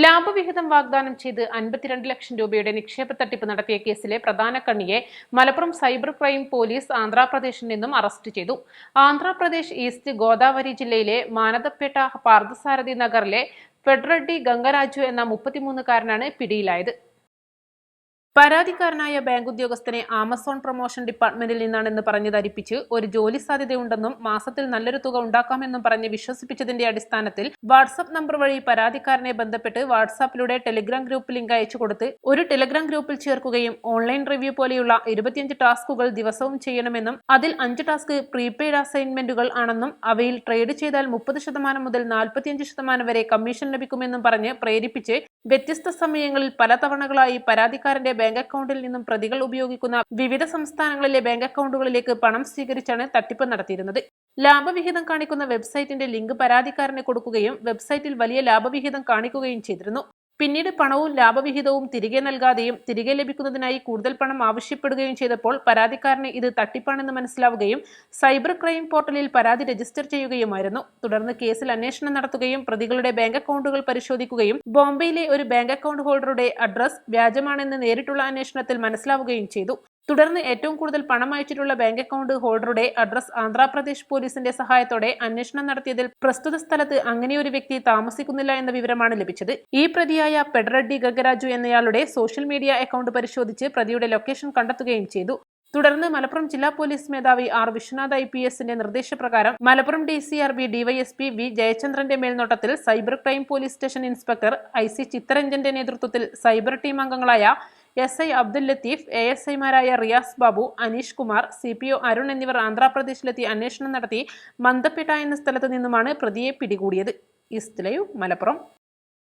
ലാഭവിഹിതം വാഗ്ദാനം ചെയ്ത് 52 ലക്ഷം രൂപയുടെ നിക്ഷേപ തട്ടിപ്പ് നടത്തിയ കേസിലെ പ്രധാന കണ്ണിയെ മലപ്പുറം സൈബർ ക്രൈം പോലീസ് ആന്ധ്രാപ്രദേശിൽ നിന്നും അറസ്റ്റ് ചെയ്തു. ആന്ധ്രാപ്രദേശ് ഈസ്റ്റ് ഗോദാവരി ജില്ലയിലെ മാനന്തപ്പേട്ട പാർത്ഥസാരഥി നഗറിലെ ഫെഡ്റഡി ഗംഗരാജു എന്ന 33-കാരനാണ് പിടിയിലായത്. പരാതിക്കാരനായ ബാങ്ക് ഉദ്യോഗസ്ഥനെ ആമസോൺ പ്രൊമോഷൻ ഡിപ്പാർട്ട്മെന്റിൽ നിന്നാണെന്ന് പറഞ്ഞ് ധരിപ്പിച്ച് ഒരു ജോലി സാധ്യതയുണ്ടെന്നും മാസത്തിൽ നല്ലൊരു തുക ഉണ്ടാക്കാമെന്നും പറഞ്ഞ് വിശ്വസിപ്പിച്ചതിന്റെ അടിസ്ഥാനത്തിൽ വാട്സ്ആപ്പ് നമ്പർ വഴി പരാതിക്കാരനെ ബന്ധപ്പെട്ട് വാട്സ്ആപ്പിലൂടെ ടെലിഗ്രാം ഗ്രൂപ്പ് ലിങ്ക് അയച്ചു കൊടുത്ത് ഒരു ടെലിഗ്രാം ഗ്രൂപ്പിൽ ചേർക്കുകയും ഓൺലൈൻ റിവ്യൂ പോലെയുള്ള 25 ടാസ്കുകൾ ദിവസവും ചെയ്യണമെന്നും അതിൽ 5 ടാസ്ക് പ്രീപെയ്ഡ് അസൈൻമെന്റുകൾ ആണെന്നും അവയിൽ ട്രേഡ് ചെയ്താൽ 30% മുതൽ 45% വരെ കമ്മീഷൻ ലഭിക്കുമെന്നും പറഞ്ഞ് പ്രേരിപ്പിച്ച് വ്യത്യസ്ത സമയങ്ങളിൽ പല തവണകളായി പരാതിക്കാരന്റെ ബാങ്ക് അക്കൗണ്ടിൽ നിന്നും പ്രതികൾ ഉപയോഗിക്കുന്ന വിവിധ സംസ്ഥാനങ്ങളിലെ ബാങ്ക് അക്കൗണ്ടുകളിലേക്ക് പണം സ്വീകരിച്ചാണ് തട്ടിപ്പ് നടത്തിയിരുന്നത്. ലാഭവിഹിതം കാണിക്കുന്ന വെബ്സൈറ്റിന്റെ ലിങ്ക് പരാതിക്കാരന് കൊടുക്കുകയും വെബ്സൈറ്റിൽ വലിയ ലാഭവിഹിതം കാണിക്കുകയും ചെയ്തിരുന്നു. പിന്നീട് പണവും ലാഭവിഹിതവും തിരികെ നൽകാതെയും തിരികെ ലഭിക്കുന്നതിനായി കൂടുതൽ പണം ആവശ്യപ്പെടുകയും ചെയ്തപ്പോൾ പരാതിക്കാരന് ഇത് തട്ടിപ്പാണെന്ന് മനസ്സിലാവുകയും സൈബർ ക്രൈം പോർട്ടലിൽ പരാതി രജിസ്റ്റർ ചെയ്യുകയുമായിരുന്നു. തുടർന്ന് കേസിൽ അന്വേഷണം നടത്തുകയും പ്രതികളുടെ ബാങ്ക് അക്കൗണ്ടുകൾ പരിശോധിക്കുകയും ബോംബെയിലെ ഒരു ബാങ്ക് അക്കൗണ്ട് ഹോൾഡറുടെ അഡ്രസ് വ്യാജമാണെന്ന് നേരിട്ടുള്ള അന്വേഷണത്തിൽ മനസ്സിലാവുകയും ചെയ്തു. തുടർന്ന് ഏറ്റവും കൂടുതൽ പണം അയച്ചിട്ടുള്ള ബാങ്ക് അക്കൗണ്ട് ഹോൾഡറുടെ അഡ്രസ് ആന്ധ്രാപ്രദേശ് പോലീസിന്റെ സഹായത്തോടെ അന്വേഷണം നടത്തിയതിൽ പ്രസ്തുത സ്ഥലത്ത് അങ്ങനെയൊരു വ്യക്തി താമസിക്കുന്നില്ല എന്ന വിവരമാണ് ലഭിച്ചത്. ഈ പ്രതിയായ ഫെഡ്റഡി ഗംഗരാജു എന്നയാളുടെ സോഷ്യൽ മീഡിയ അക്കൗണ്ട് പരിശോധിച്ച് പ്രതിയുടെ ലൊക്കേഷൻ കണ്ടെത്തുകയും ചെയ്തു. തുടർന്ന് മലപ്പുറം ജില്ലാ പോലീസ് മേധാവി ആർ വിശ്വനാഥ് IPSന്റെ നിർദ്ദേശപ്രകാരം മലപ്പുറം DCRB DYSP V ജയചന്ദ്രന്റെ മേൽനോട്ടത്തിൽ cyber crime police station inspector IC ചിത്തരഞ്ജന്റെ നേതൃത്വത്തിൽ സൈബർ ടീം അംഗങ്ങളായ SI അബ്ദുൽ ലത്തീഫ്, ASIമാരായ റിയാസ് ബാബു, അനീഷ് കുമാർ, CPO അരുൺ എന്നിവർ ആന്ധ്രാപ്രദേശിലെത്തി അന്വേഷണം നടത്തി മന്തപ്പേട്ട എന്ന സ്ഥലത്ത് നിന്നുമാണ് പ്രതിയെ പിടികൂടിയത്. East live, Malappuram.